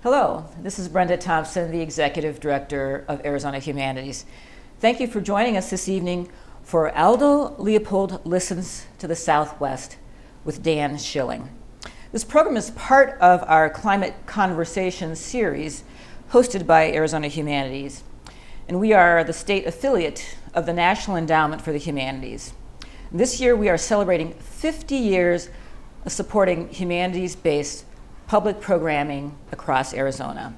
Hello, this is Brenda Thompson, the Executive Director of Arizona Humanities. Thank you for joining us this evening for Aldo Leopold Listens to the Southwest with Dan Shilling. This program is part of our Climate Conversation series hosted by Arizona Humanities, and we are the state affiliate of the National Endowment for the Humanities. This year we are celebrating 50 years of supporting humanities-based public programming across Arizona.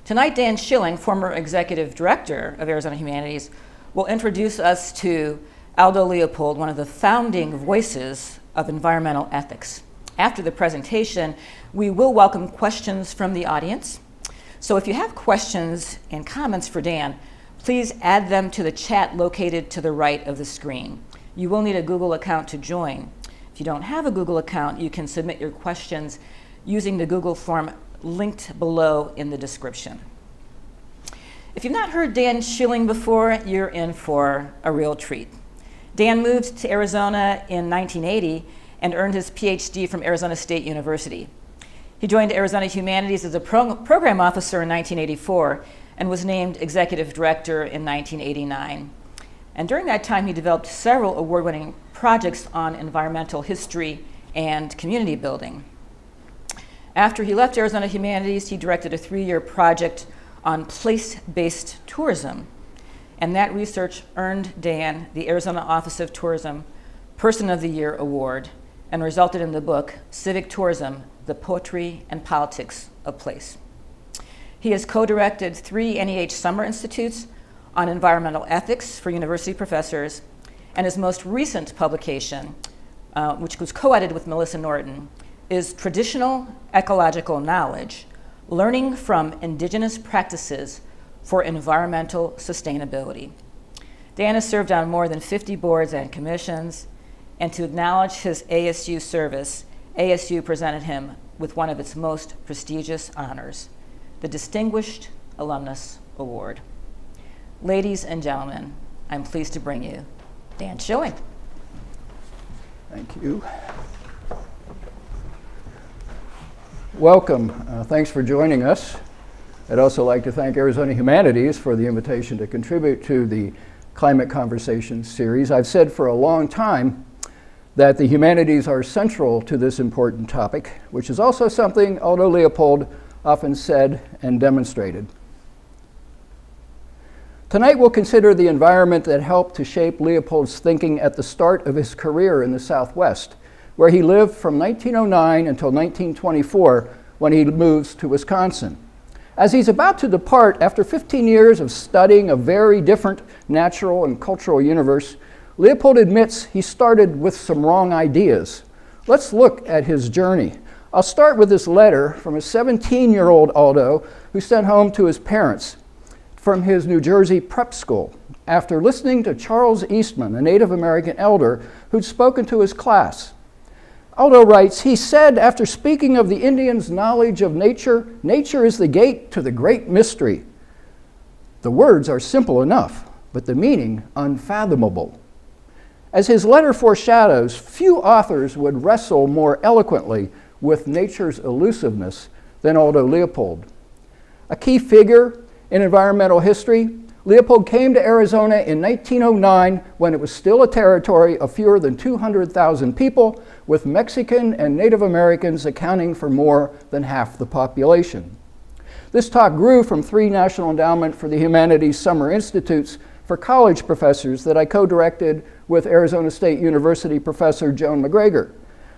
Tonight, Dan Shilling, former Executive Director of Arizona Humanities, will introduce us to Aldo Leopold, one of the founding voices of environmental ethics. After the presentation, we will welcome questions from the audience. So if you have questions and comments for Dan, please add them to the chat located to the right of the screen. You will need a Google account to join. If you don't have a Google account, you can submit your questions using the Google form linked below in the description. If you've not heard Dan Shilling before, you're in for a real treat. Dan moved to Arizona in 1980 and earned his PhD from Arizona State University. He joined Arizona Humanities as a program officer in 1984 and was named Executive Director in 1989. And during that time, he developed several award-winning projects on environmental history and community building. After he left Arizona Humanities, he directed a 3-year project on place-based tourism, and that research earned Dan the Arizona Office of Tourism Person of the Year Award and resulted in the book, Civic Tourism, The Poetry and Politics of Place. He has co-directed 3 NEH Summer Institutes on environmental ethics for university professors, and his most recent publication, which was co-edited with Melissa Norton, is Traditional Ecological Knowledge, Learning from Indigenous Practices for Environmental Sustainability. Dan has served on more than 50 boards and commissions, and to acknowledge his ASU service, ASU presented him with one of its most prestigious honors, the Distinguished Alumnus Award. Ladies and gentlemen, I'm pleased to bring you Dan Shilling. Thank you. Welcome. Thanks for joining us. I'd also like to thank Arizona Humanities for the invitation to contribute to the Climate Conversation series. I've said for a long time that the humanities are central to this important topic, which is also something Aldo Leopold often said and demonstrated. Tonight we'll consider the environment that helped to shape Leopold's thinking at the start of his career in the Southwest, where he lived from 1909 until 1924 when he moves to Wisconsin. As he's about to depart after 15 years of studying a very different natural and cultural universe, Leopold admits he started with some wrong ideas. Let's look at his journey. I'll start with this letter from a 17-year-old Aldo who sent home to his parents from his New Jersey prep school after listening to Charles Eastman, a Native American elder who'd spoken to his class. Aldo writes, he said, after speaking of the Indians' knowledge of nature, nature is the gate to the great mystery. The words are simple enough, but the meaning unfathomable. As his letter foreshadows, few authors would wrestle more eloquently with nature's elusiveness than Aldo Leopold. A key figure in environmental history, Leopold came to Arizona in 1909 when it was still a territory of fewer than 200,000 people, with Mexican and Native Americans accounting for more than half the population. This talk grew from 3 National Endowment for the Humanities Summer Institutes for college professors that I co-directed with Arizona State University professor Joan McGregor.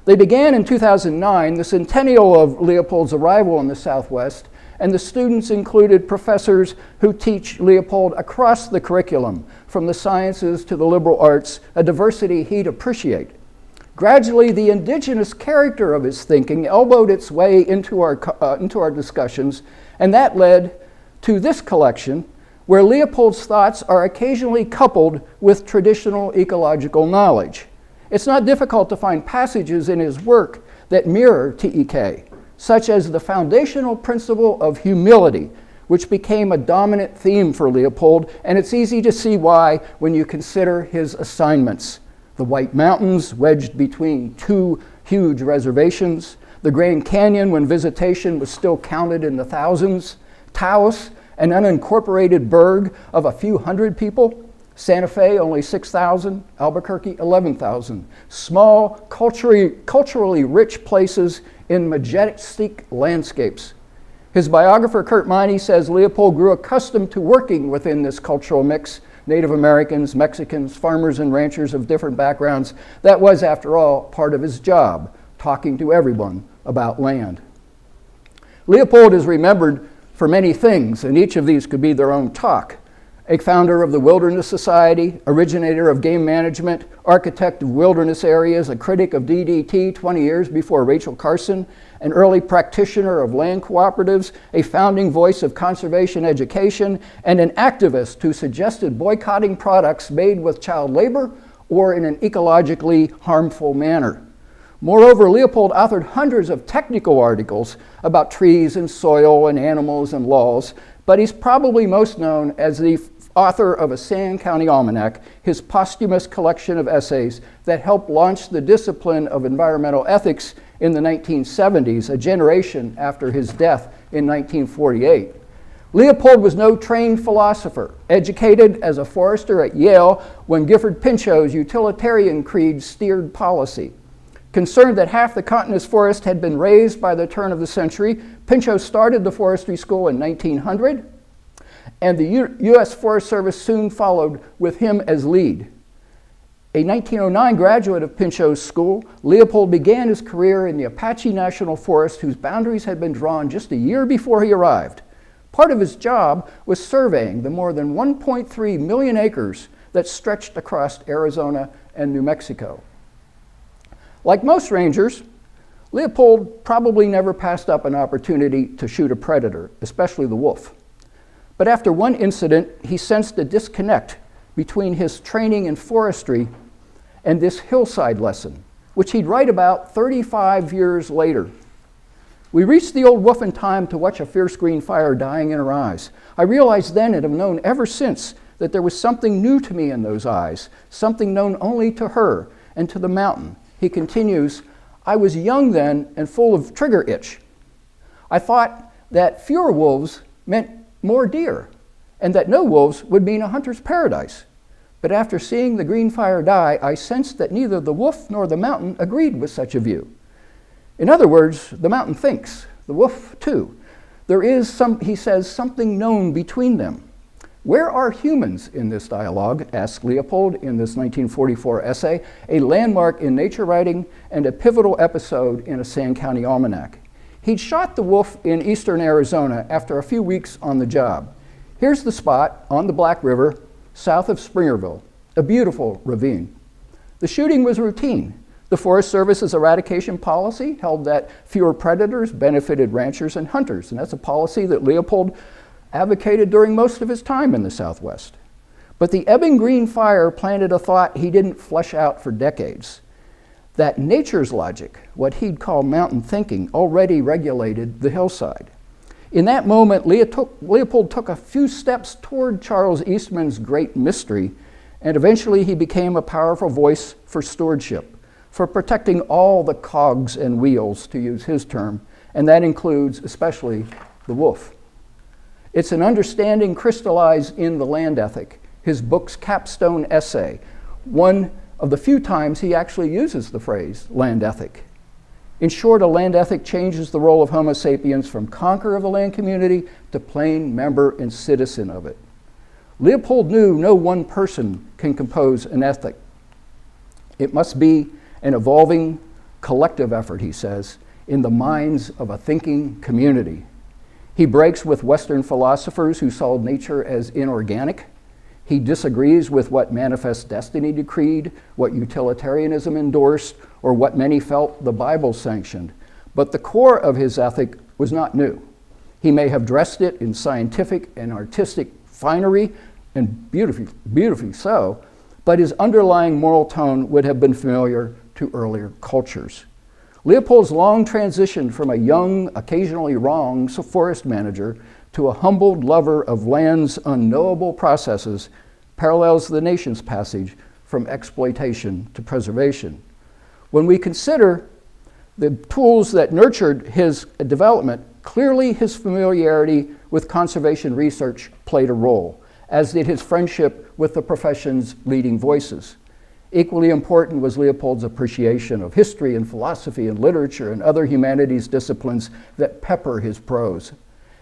They began in 2009, the centennial of Leopold's arrival in the Southwest, and the students included professors who teach Leopold across the curriculum, from the sciences to the liberal arts, a diversity he'd appreciate. Gradually, the indigenous character of his thinking elbowed its way into our discussions, and that led to this collection, where Leopold's thoughts are occasionally coupled with traditional ecological knowledge. It's not difficult to find passages in his work that mirror TEK, such as the foundational principle of humility, which became a dominant theme for Leopold, and it's easy to see why when you consider his assignments. The White Mountains wedged between 2 huge reservations, the Grand Canyon when visitation was still counted in the thousands, Taos, an unincorporated burg of a few hundred people, Santa Fe, only 6,000, Albuquerque, 11,000. Small, culturally rich places in majestic landscapes. His biographer, Kurt Miney, says Leopold grew accustomed to working within this cultural mix, Native Americans, Mexicans, farmers and ranchers of different backgrounds. That was, after all, part of his job, talking to everyone about land. Leopold is remembered for many things, and each of these could be their own talk. A founder of the Wilderness Society, originator of game management, architect of wilderness areas, a critic of DDT 20 years before Rachel Carson, an early practitioner of land cooperatives, a founding voice of conservation education, and an activist who suggested boycotting products made with child labor or in an ecologically harmful manner. Moreover, Leopold authored hundreds of technical articles about trees and soil and animals and laws, but he's probably most known as the author of a Sand County Almanac, his posthumous collection of essays that helped launch the discipline of environmental ethics in the 1970s, a generation after his death in 1948. Leopold was no trained philosopher, educated as a forester at Yale when Gifford Pinchot's utilitarian creed steered policy. Concerned that half the continent's forest had been razed by the turn of the century, Pinchot started the forestry school in 1900, and the U.S. Forest Service soon followed with him as lead. A 1909 graduate of Pinchot's school, Leopold began his career in the Apache National Forest, whose boundaries had been drawn just a year before he arrived. Part of his job was surveying the more than 1.3 million acres that stretched across Arizona and New Mexico. Like most rangers, Leopold probably never passed up an opportunity to shoot a predator, especially the wolf. But after one incident, he sensed a disconnect between his training in forestry and this hillside lesson, which he'd write about 35 years later. We reached the old wolf in time to watch a fierce green fire dying in her eyes. I realized then and have known ever since that there was something new to me in those eyes, something known only to her and to the mountain. He continues, I was young then and full of trigger itch. I thought that fewer wolves meant more deer, and that no wolves would mean a hunter's paradise. But after seeing the green fire die, I sensed that neither the wolf nor the mountain agreed with such a view. In other words, the mountain thinks, the wolf too. There is, he says, something known between them. Where are humans in this dialogue, asked Leopold in this 1944 essay, a landmark in nature writing and a pivotal episode in a Sand County Almanac. He'd shot the wolf in eastern Arizona after a few weeks on the job. Here's the spot on the Black River, south of Springerville, a beautiful ravine. The shooting was routine. The Forest Service's eradication policy held that fewer predators benefited ranchers and hunters, and that's a policy that Leopold advocated during most of his time in the Southwest. But the ebbing green fire planted a thought he didn't flesh out for decades, that nature's logic, what he'd call mountain thinking, already regulated the hillside. In that moment, Leopold took a few steps toward Charles Eastman's great mystery, and eventually he became a powerful voice for stewardship, for protecting all the cogs and wheels, to use his term, and that includes especially the wolf. It's an understanding crystallized in The Land Ethic, his book's capstone essay, one of the few times he actually uses the phrase land ethic. In short, a land ethic changes the role of Homo sapiens from conqueror of the land community to plain member and citizen of it. Leopold knew no one person can compose an ethic. It must be an evolving collective effort, he says, in the minds of a thinking community. He breaks with Western philosophers who saw nature as inorganic. He disagrees with what manifest destiny decreed, what utilitarianism endorsed, or what many felt the Bible sanctioned. But the core of his ethic was not new. He may have dressed it in scientific and artistic finery, and beautifully so, but his underlying moral tone would have been familiar to earlier cultures. Leopold's long transition from a young, occasionally wrong forest manager to a humbled lover of land's unknowable processes parallels the nation's passage from exploitation to preservation. When we consider The tools that nurtured his development, clearly his familiarity with conservation research played a role, as did his friendship with the profession's leading voices. Equally important was Leopold's appreciation of history and philosophy and literature and other humanities disciplines that pepper his prose.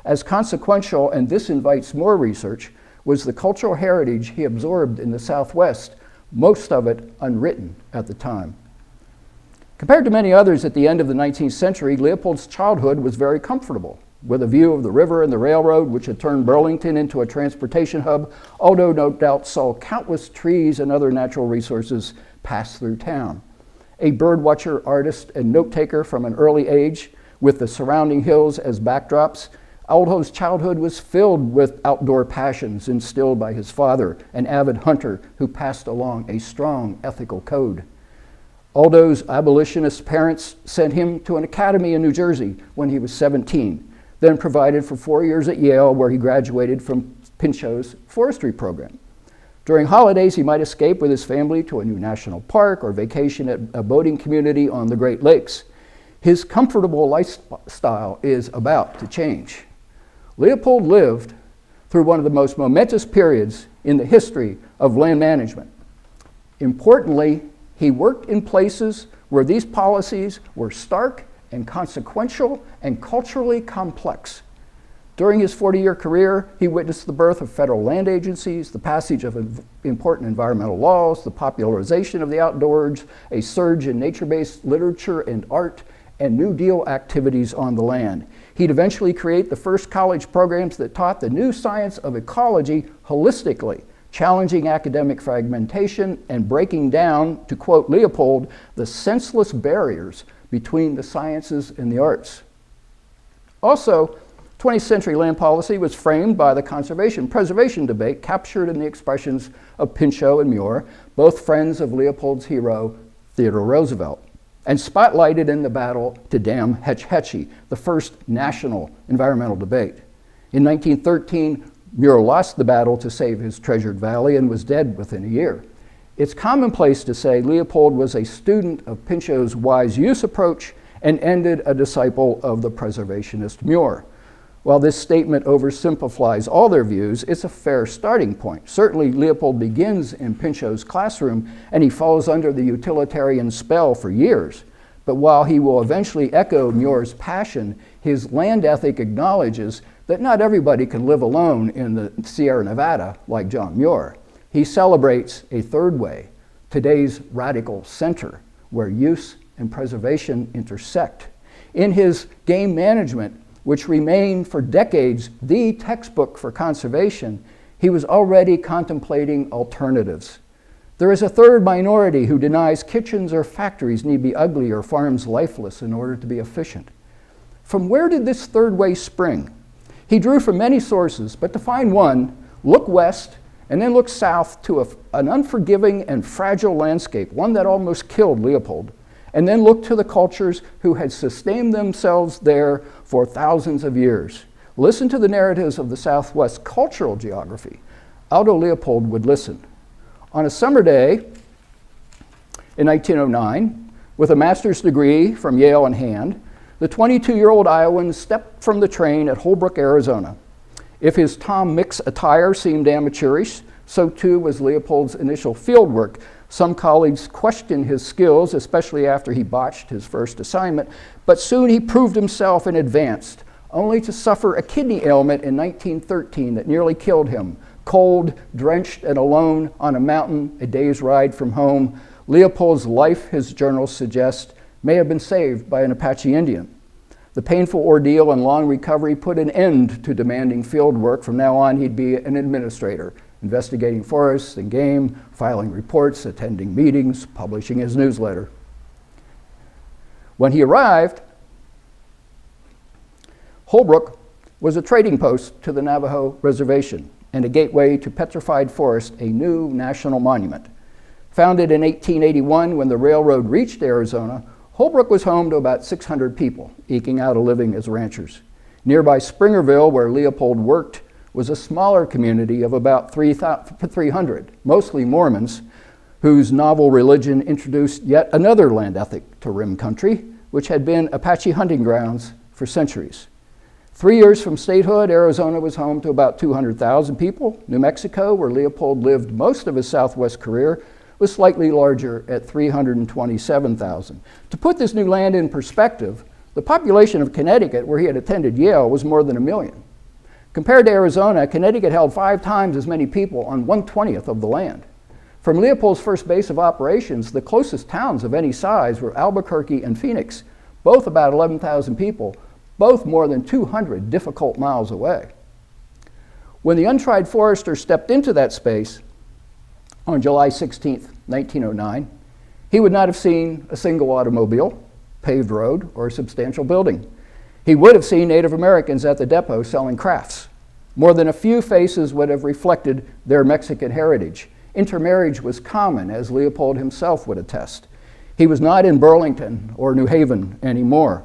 As consequential, and this invites more research, was the cultural heritage he absorbed in the Southwest, most of it unwritten at the time. Compared to many others at the end of the 19th century, Leopold's childhood was very comfortable, with a view of the river and the railroad, which had turned Burlington into a transportation hub, although no doubt saw countless trees and other natural resources pass through town. A birdwatcher, artist, and note-taker from an early age, with the surrounding hills as backdrops, Aldo's childhood was filled with outdoor passions instilled by his father, an avid hunter who passed along a strong ethical code. Aldo's abolitionist parents sent him to an academy in New Jersey when he was 17, then provided for 4 years at Yale, where he graduated from Pinchot's forestry program. During holidays, he might escape with his family to a new national park or vacation at a boating community on the Great Lakes. His comfortable lifestyle is about to change. Leopold lived through one of the most momentous periods in the history of land management. Importantly, he worked in places where these policies were stark and consequential and culturally complex. During his 40-year career, he witnessed the birth of federal land agencies, the passage of important environmental laws, the popularization of the outdoors, a surge in nature-based literature and art, and New Deal activities on the land. He'd eventually create the first college programs that taught the new science of ecology holistically, challenging academic fragmentation and breaking down, to quote Leopold, the senseless barriers between the sciences and the arts. Also, 20th century land policy was framed by the conservation-preservation debate captured in the expressions of Pinchot and Muir, both friends of Leopold's hero, Theodore Roosevelt, and spotlighted in the battle to dam Hetch Hetchy, the first national environmental debate. In 1913, Muir lost the battle to save his treasured valley and was dead within a year. It's commonplace to say Leopold was a student of Pinchot's wise use approach and ended a disciple of the preservationist Muir. While this statement oversimplifies all their views, it's a fair starting point. Certainly, Leopold begins in Pinchot's classroom, and he falls under the utilitarian spell for years. But while he will eventually echo Muir's passion, his land ethic acknowledges that not everybody can live alone in the Sierra Nevada like John Muir. He celebrates a third way, today's radical center, where use and preservation intersect. In his game management, which remained for decades the textbook for conservation, he was already contemplating alternatives. There is a third minority who denies kitchens or factories need be ugly or farms lifeless in order to be efficient. From where did this third way spring? He drew from many sources, but to find one, look west and then look south to an unforgiving and fragile landscape, one that almost killed Leopold, and then look to the cultures who had sustained themselves there for thousands of years. Listen to the narratives of the Southwest cultural geography. Aldo Leopold would listen. On a summer day in 1909, with a master's degree from Yale in hand, the 22-year-old Iowan stepped from the train at Holbrook, Arizona. If his Tom Mix attire seemed amateurish, so too was Leopold's initial field work. Some colleagues questioned his skills, especially after he botched his first assignment, but soon he proved himself and advanced, only to suffer a kidney ailment in 1913 that nearly killed him. Cold, drenched, and alone on a mountain, a day's ride from home, Leopold's life, his journals suggest, may have been saved by an Apache Indian. The painful ordeal and long recovery put an end to demanding field work. From now on, he'd be an administrator, investigating forests and game, filing reports, attending meetings, publishing his newsletter. When he arrived, Holbrook was a trading post to the Navajo reservation and a gateway to petrified forest, a new national monument. Founded in 1881 when the railroad reached Arizona, Holbrook was home to about 600 people, eking out a living as ranchers. Nearby Springerville, where Leopold worked, was a smaller community of about 300, mostly Mormons, whose novel religion introduced yet another land ethic to Rim country, which had been Apache hunting grounds for centuries. 3 years from statehood, Arizona was home to about 200,000 people. New Mexico, where Leopold lived most of his Southwest career, was slightly larger at 327,000. To put this new land in perspective, the population of Connecticut, where he had attended Yale, was more than 1 million. Compared to Arizona, Connecticut held 5 times as many people on 1/20th of the land. From Leopold's first base of operations, the closest towns of any size were Albuquerque and Phoenix, both about 11,000 people, both more than 200 difficult miles away. When the untried forester stepped into that space on July 16, 1909, he would not have seen a single automobile, paved road, or a substantial building. He would have seen Native Americans at the depot selling crafts. More than a few faces would have reflected their Mexican heritage. Intermarriage was common, as Leopold himself would attest. He was not in Burlington or New Haven anymore.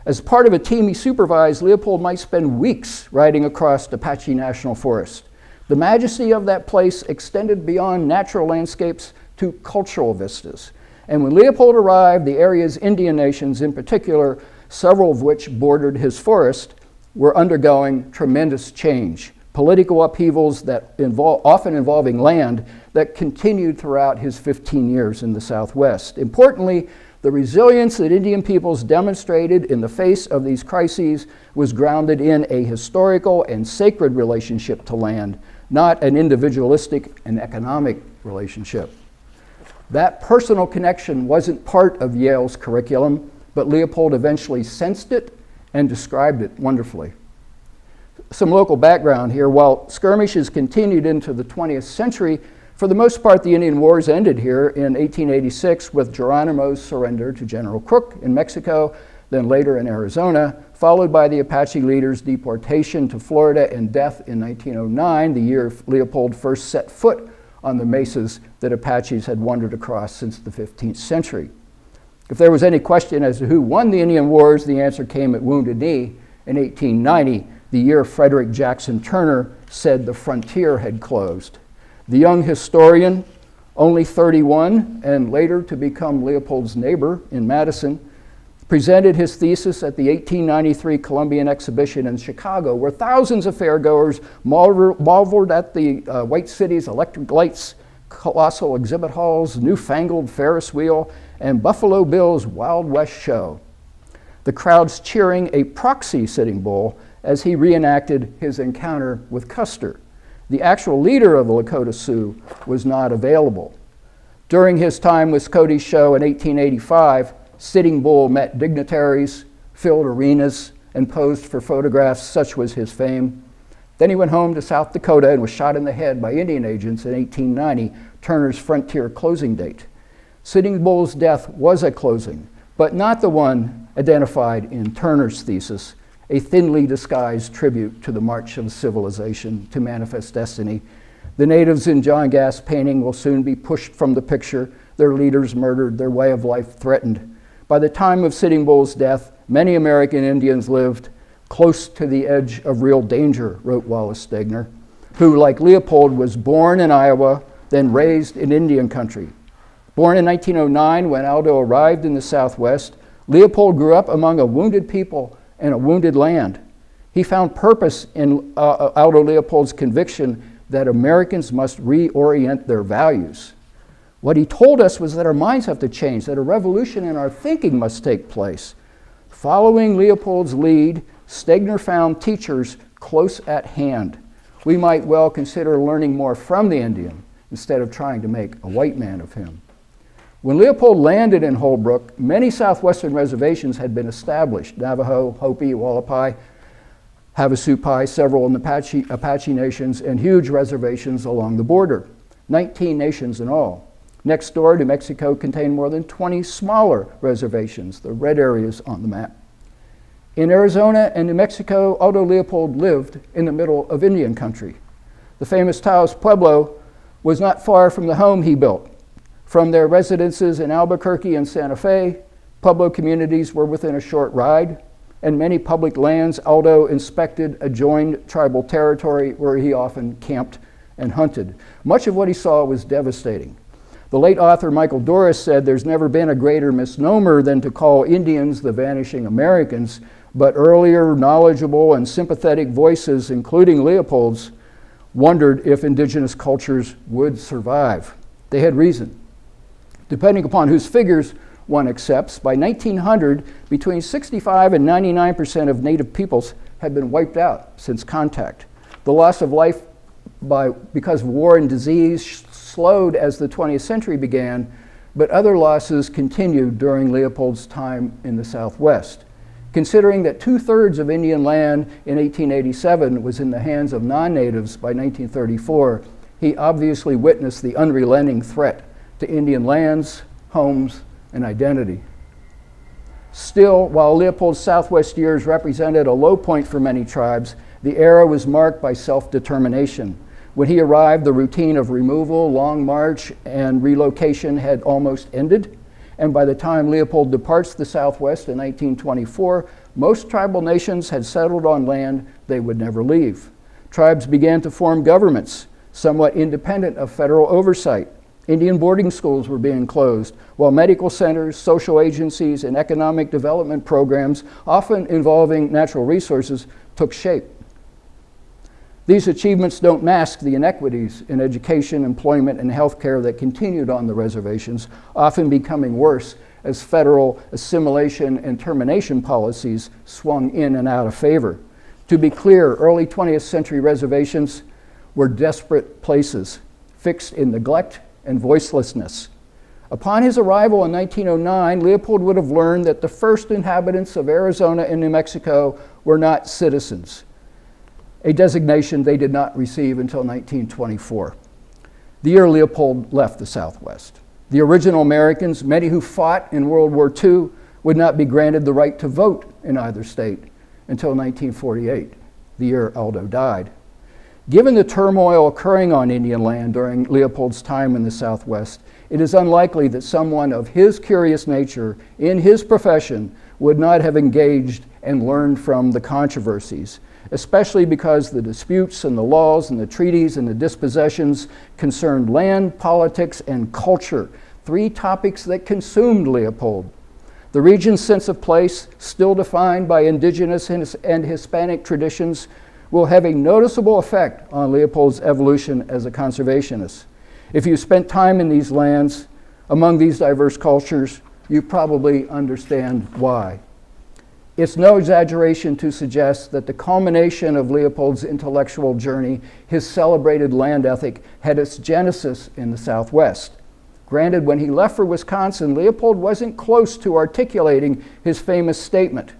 As part of a team he supervised, Leopold might spend weeks riding across Apache National Forest. The majesty of that place extended beyond natural landscapes to cultural vistas. And when Leopold arrived, the area's Indian nations in particular, several of which bordered his forest, were undergoing tremendous change. Political upheavals that often involving land that continued throughout his 15 years in the Southwest. Importantly, the resilience that Indian peoples demonstrated in the face of these crises was grounded in a historical and sacred relationship to land, not an individualistic and economic relationship. That personal connection wasn't part of Yale's curriculum, but Leopold eventually sensed it and described it wonderfully. Some local background here. While skirmishes continued into the 20th century, for the most part, the Indian Wars ended here in 1886 with Geronimo's surrender to General Crook in Mexico, then later in Arizona, followed by the Apache leaders' deportation to Florida and death in 1909, the year Leopold first set foot on the mesas that Apaches had wandered across since the 15th century. If there was any question as to who won the Indian Wars, the answer came at Wounded Knee in 1890, the year Frederick Jackson Turner said the frontier had closed. The young historian, only 31, and later to become Leopold's neighbor in Madison, presented his thesis at the 1893 Columbian Exhibition in Chicago, where thousands of fairgoers marveled at the White City's electric lights, colossal exhibit halls, newfangled Ferris wheel, and Buffalo Bill's Wild West show. The crowds cheering a proxy Sitting Bull as he reenacted his encounter with Custer. The actual leader of the Lakota Sioux was not available. During his time with Cody's show in 1885, Sitting Bull met dignitaries, filled arenas, and posed for photographs. Such was his fame. Then he went home to South Dakota and was shot in the head by Indian agents in 1890, Turner's frontier closing date. Sitting Bull's death was a closing, but not the one identified in Turner's thesis, a thinly disguised tribute to the march of civilization to manifest destiny. The natives in John Gass' painting will soon be pushed from the picture, their leaders murdered, their way of life threatened. By the time of Sitting Bull's death, many American Indians lived close to the edge of real danger, wrote Wallace Stegner, who, like Leopold, was born in Iowa, then raised in Indian country. Born in 1909, when Aldo arrived in the Southwest, Leopold grew up among a wounded people and a wounded land. He found purpose in Aldo Leopold's conviction that Americans must reorient their values. What he told us was that our minds have to change, that a revolution in our thinking must take place. Following Leopold's lead, Stegner found teachers close at hand. We might well consider learning more from the Indian instead of trying to make a white man of him. When Leopold landed in Holbrook, many southwestern reservations had been established: Navajo, Hopi, Wallapai, Havasupai, several in the Apache nations, and huge reservations along the border, 19 nations in all. Next door, New Mexico contained more than 20 smaller reservations, the red areas on the map. In Arizona and New Mexico, Aldo Leopold lived in the middle of Indian country. The famous Taos Pueblo was not far from the home he built. From their residences in Albuquerque and Santa Fe, Pueblo communities were within a short ride, and many public lands Aldo inspected adjoined tribal territory where he often camped and hunted. Much of what he saw was devastating. The late author Michael Doris said there's never been a greater misnomer than to call Indians the vanishing Americans, but earlier, knowledgeable, and sympathetic voices, including Leopold's, wondered if indigenous cultures would survive. They had reason. Depending upon whose figures one accepts, by 1900, between 65 and 99% of native peoples had been wiped out since contact. The loss of life because of war and disease slowed as the 20th century began, but other losses continued during Leopold's time in the Southwest. Considering that 2/3 of Indian land in 1887 was in the hands of non-natives by 1934, he obviously witnessed the unrelenting threat to Indian lands, homes, and identity. Still, while Leopold's Southwest years represented a low point for many tribes, the era was marked by self-determination. When he arrived, the routine of removal, long march, and relocation had almost ended. And by the time Leopold departs the Southwest in 1924, most tribal nations had settled on land they would never leave. Tribes began to form governments, somewhat independent of federal oversight. Indian boarding schools were being closed, while medical centers, social agencies, and economic development programs, often involving natural resources, took shape. These achievements don't mask the inequities in education, employment, and healthcare that continued on the reservations, often becoming worse as federal assimilation and termination policies swung in and out of favor. To be clear, early 20th century reservations were desperate places, fixed in neglect and voicelessness. Upon his arrival in 1909, Leopold would have learned that the first inhabitants of Arizona and New Mexico were not citizens, a designation they did not receive until 1924, the year Leopold left the Southwest. The original Americans, many who fought in World War II, would not be granted the right to vote in either state until 1948, the year Aldo died. Given the turmoil occurring on Indian land during Leopold's time in the Southwest, it is unlikely that someone of his curious nature in his profession would not have engaged and learned from the controversies, especially because the disputes and the laws and the treaties and the dispossessions concerned land, politics, and culture, three topics that consumed Leopold. The region's sense of place, still defined by indigenous and Hispanic traditions, will have a noticeable effect on Leopold's evolution as a conservationist. If you spent time in these lands, among these diverse cultures, you probably understand why. It's no exaggeration to suggest that the culmination of Leopold's intellectual journey, his celebrated land ethic, had its genesis in the Southwest. Granted, when he left for Wisconsin, Leopold wasn't close to articulating his famous statement,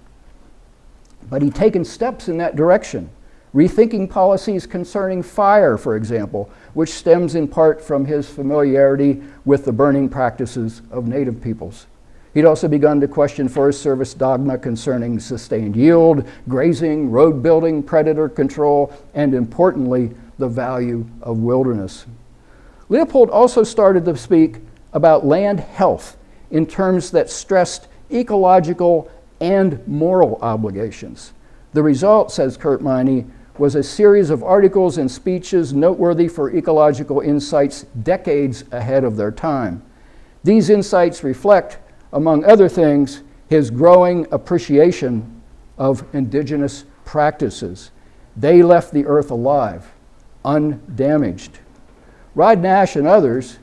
but he'd taken steps in that direction, rethinking policies concerning fire, for example, which stems in part from his familiarity with the burning practices of native peoples. He'd also begun to question Forest Service dogma concerning sustained yield, grazing, road building, predator control, and importantly, the value of wilderness. Leopold also started to speak about land health in terms that stressed ecological and moral obligations. The result, says Kurt Miney, was a series of articles and speeches noteworthy for ecological insights decades ahead of their time. These insights reflect, among other things, his growing appreciation of indigenous practices. They left the earth alive, undamaged. Rod Nash and others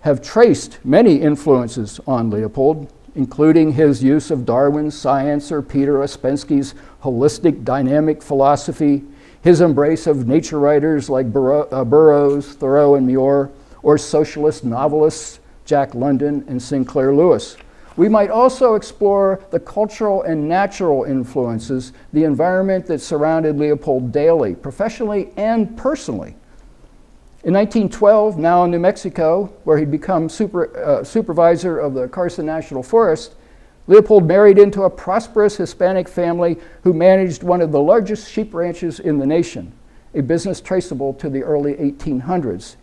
have traced many influences on Leopold, including his use of Darwin's science or Peter Ouspensky's holistic dynamic philosophy, his embrace of nature writers like Burroughs, Thoreau, and Muir, or socialist novelists Jack London and Sinclair Lewis. We might also explore the cultural and natural influences, the environment that surrounded Leopold daily, professionally and personally. In 1912, now in New Mexico, where he'd become supervisor of the Apache National Forest, Leopold married into a prosperous Hispanic family who managed one of the largest sheep ranches in the nation, a business traceable to the early 1800s.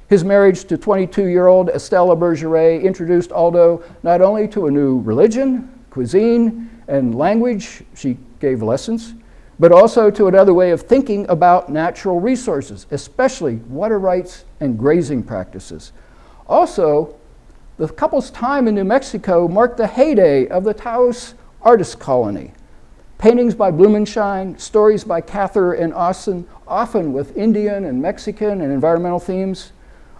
His marriage to 22-year-old Estella Bergeret introduced Aldo not only to a new religion, cuisine, and language, she gave lessons, but also to another way of thinking about natural resources, especially water rights and grazing practices. Also, the couple's time in New Mexico marked the heyday of the Taos artist colony. Paintings by Blumenschein, stories by Cather and Austin, often with Indian and Mexican and environmental themes.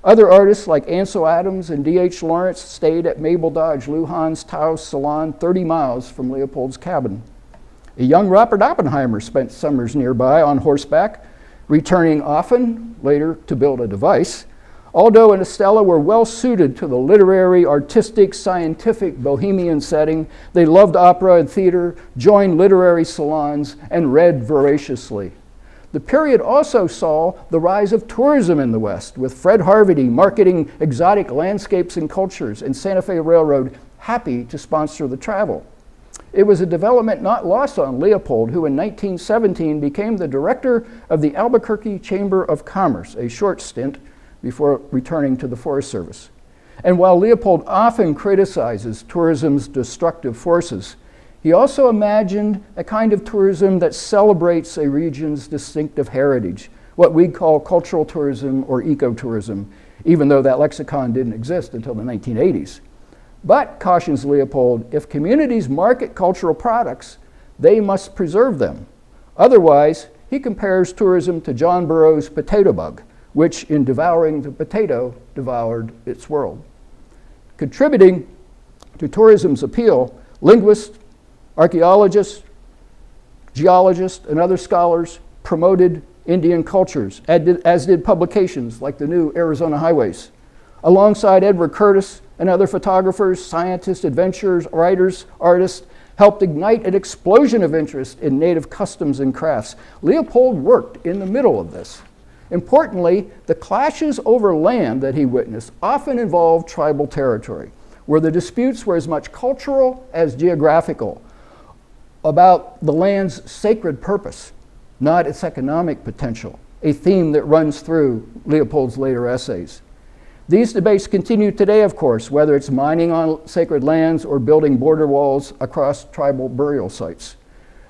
Other artists like Ansel Adams and D.H. Lawrence stayed at Mabel Dodge Lujan's Taos salon 30 miles from Leopold's cabin. A young Robert Oppenheimer spent summers nearby on horseback, returning often later to build a device. Aldo and Estella were well suited to the literary, artistic, scientific bohemian setting. They loved opera and theater, joined literary salons, and read voraciously. The period also saw the rise of tourism in the West, with Fred Harvey marketing exotic landscapes and cultures, and Santa Fe Railroad happy to sponsor the travel. It was a development not lost on Leopold, who in 1917 became the director of the Albuquerque Chamber of Commerce, a short stint before returning to the Forest Service. And while Leopold often criticizes tourism's destructive forces, he also imagined a kind of tourism that celebrates a region's distinctive heritage, what we call cultural tourism or ecotourism, even though that lexicon didn't exist until the 1980s. But, cautions Leopold, if communities market cultural products, they must preserve them. Otherwise, he compares tourism to John Burroughs' potato bug, which in devouring the potato devoured its world. Contributing to tourism's appeal, linguists, archaeologists, geologists, and other scholars promoted Indian cultures, as did publications like the new Arizona Highways. Alongside Edward Curtis and other photographers, scientists, adventurers, writers, artists, helped ignite an explosion of interest in native customs and crafts. Leopold worked in the middle of this. Importantly, the clashes over land that he witnessed often involved tribal territory, where the disputes were as much cultural as geographical, about the land's sacred purpose, not its economic potential, a theme that runs through Leopold's later essays. These debates continue today, of course, whether it's mining on sacred lands or building border walls across tribal burial sites.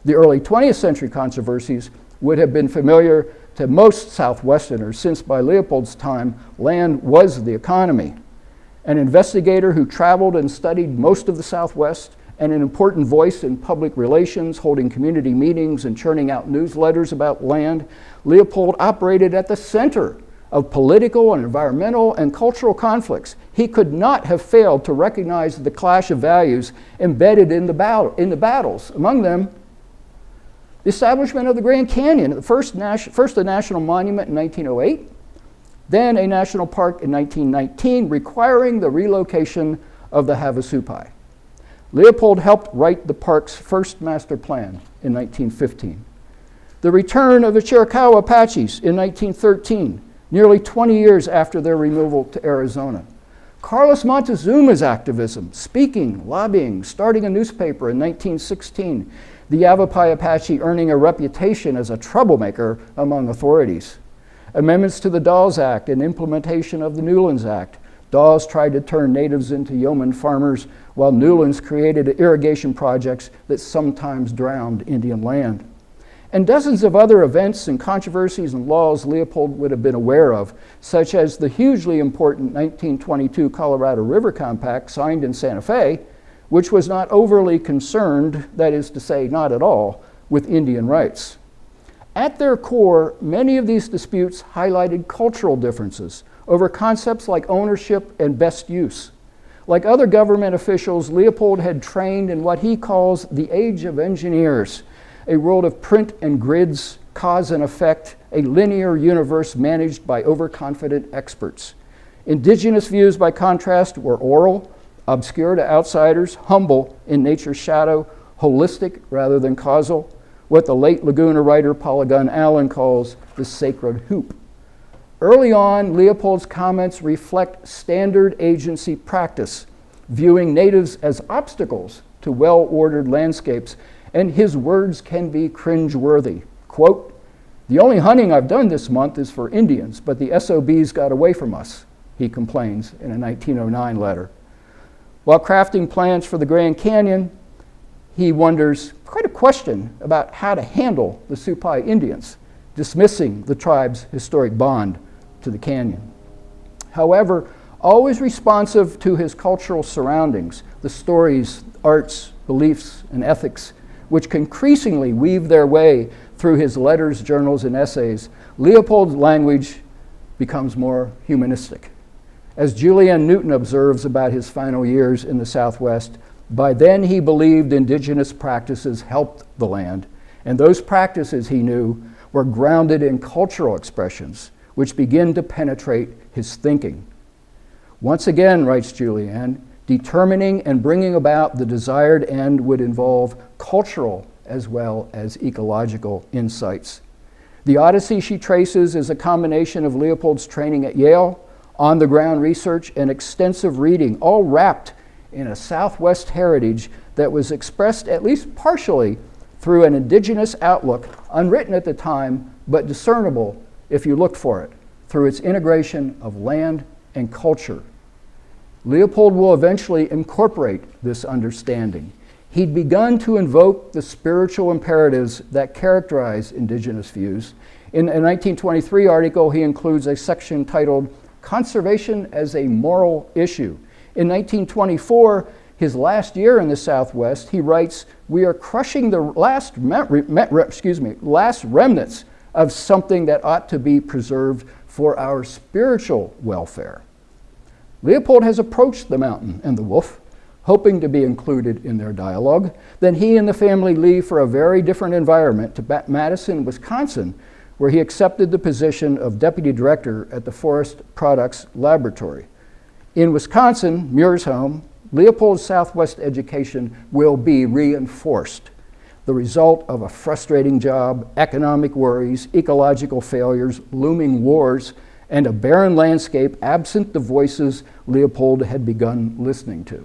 The early 20th century controversies would have been familiar to most Southwesterners, since by Leopold's time, land was the economy. An investigator who traveled and studied most of the Southwest, and an important voice in public relations, holding community meetings and churning out newsletters about land, Leopold operated at the center of political and environmental and cultural conflicts. He could not have failed to recognize the clash of values embedded in the battles. Among them, the establishment of the Grand Canyon, first a national monument in 1908, then a national park in 1919, requiring the relocation of the Havasupai. Leopold helped write the park's first master plan in 1915. The return of the Chiricahua Apaches in 1913, nearly 20 years after their removal to Arizona. Carlos Montezuma's activism, speaking, lobbying, starting a newspaper in 1916, the Yavapai Apache earning a reputation as a troublemaker among authorities. Amendments to the Dawes Act and implementation of the Newlands Act. Dawes tried to turn natives into yeoman farmers, while Newlands created irrigation projects that sometimes drowned Indian land. And dozens of other events and controversies and laws Leopold would have been aware of, such as the hugely important 1922 Colorado River Compact signed in Santa Fe, which was not overly concerned, that is to say, not at all, with Indian rights. At their core, many of these disputes highlighted cultural differences over concepts like ownership and best use. Like other government officials, Leopold had trained in what he calls the age of engineers, a world of print and grids, cause and effect, a linear universe managed by overconfident experts. Indigenous views, by contrast, were oral, obscure to outsiders, humble in nature's shadow, holistic rather than causal, what the late Laguna writer Paula Gunn Allen calls the sacred hoop. Early on, Leopold's comments reflect standard agency practice, viewing natives as obstacles to well-ordered landscapes, and his words can be cringe-worthy. Quote, "The only hunting I've done this month is for Indians, but the SOBs got away from us," he complains in a 1909 letter. While crafting plans for the Grand Canyon, he wonders quite a question about how to handle the Supai Indians, dismissing the tribe's historic bond to the canyon. However, always responsive to his cultural surroundings, the stories, arts, beliefs, and ethics, which increasingly weave their way through his letters, journals, and essays. Leopold's language becomes more humanistic. As Julianne Newton observes about his final years in the Southwest, by then he believed indigenous practices helped the land, and those practices, he knew, were grounded in cultural expressions, which begin to penetrate his thinking. Once again, writes Julianne, determining and bringing about the desired end would involve cultural as well as ecological insights. The Odyssey she traces is a combination of Leopold's training at Yale, on-the-ground research, and extensive reading, all wrapped in a Southwest heritage that was expressed at least partially through an indigenous outlook, unwritten at the time, but discernible if you looked for it, through its integration of land and culture. Leopold will eventually incorporate this understanding. He'd begun to invoke the spiritual imperatives that characterize indigenous views. In a 1923 article, he includes a section titled Conservation as a Moral Issue. In 1924, his last year in the Southwest, he writes, "We are crushing the last remnants of something that ought to be preserved for our spiritual welfare." Leopold has approached the mountain and the wolf, hoping to be included in their dialogue. Then he and the family leave for a very different environment to Madison, Wisconsin, where he accepted the position of deputy director at the Forest Products Laboratory. In Wisconsin, Muir's home, Leopold's Southwest education will be reinforced, the result of a frustrating job, economic worries, ecological failures, looming wars, and a barren landscape absent the voices Leopold had begun listening to.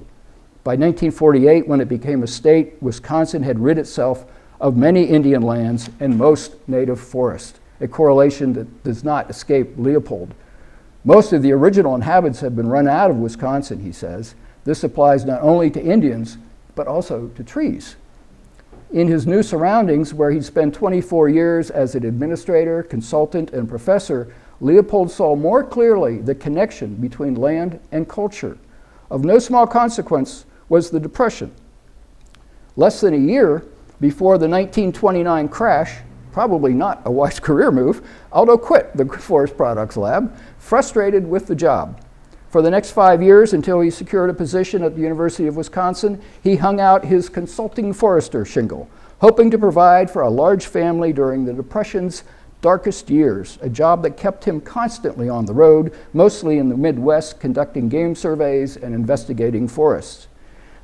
By 1948, when it became a state, Wisconsin had rid itself of many Indian lands and most native forests, a correlation that does not escape Leopold. Most of the original inhabitants have been run out of Wisconsin, he says. This applies not only to Indians, but also to trees. In his new surroundings, where he'd spent 24 years as an administrator, consultant, and professor, Leopold saw more clearly the connection between land and culture. Of no small consequence was the Depression. Less than a year before the 1929 crash, probably not a wise career move, Aldo quit the Forest Products Lab, frustrated with the job. For the next 5 years, until he secured a position at the University of Wisconsin, he hung out his consulting forester shingle, hoping to provide for a large family during the Depression's darkest years, a job that kept him constantly on the road, mostly in the Midwest, conducting game surveys and investigating forests.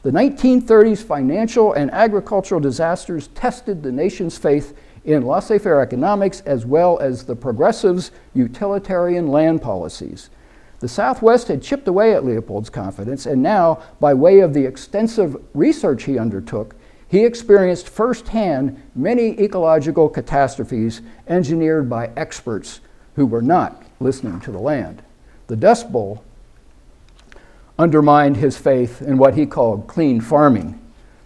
The 1930s financial and agricultural disasters tested the nation's faith in laissez-faire economics as well as the progressives' utilitarian land policies. The Southwest had chipped away at Leopold's confidence, and now, by way of the extensive research he undertook, he experienced firsthand many ecological catastrophes engineered by experts who were not listening to the land. The Dust Bowl undermined his faith in what he called clean farming.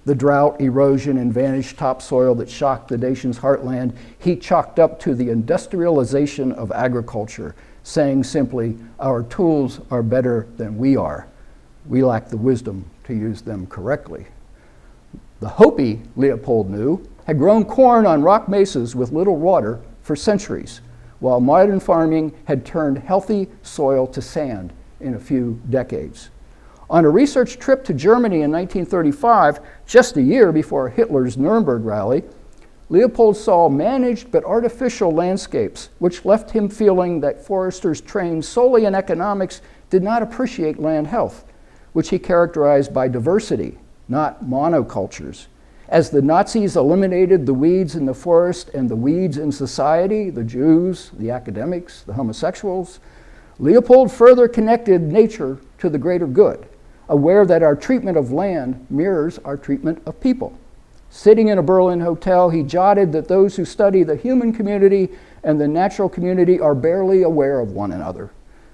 The drought, erosion, and vanished topsoil that shocked the nation's heartland, he chalked up to the industrialization of agriculture, saying simply, "Our tools are better than we are. We lack the wisdom to use them correctly." The Hopi, Leopold knew, had grown corn on rock mesas with little water for centuries, while modern farming had turned healthy soil to sand in a few decades. On a research trip to Germany in 1935, just a year before Hitler's Nuremberg rally, Leopold saw managed but artificial landscapes, which left him feeling that foresters trained solely in economics did not appreciate land health, which he characterized by diversity, not monocultures. As the Nazis eliminated the weeds in the forest and the weeds in society, the Jews, the academics, the homosexuals, Leopold further connected nature to the greater good, aware that our treatment of land mirrors our treatment of people. Sitting in a Berlin hotel, he jotted that those who study the human community and the natural community are barely aware of one another.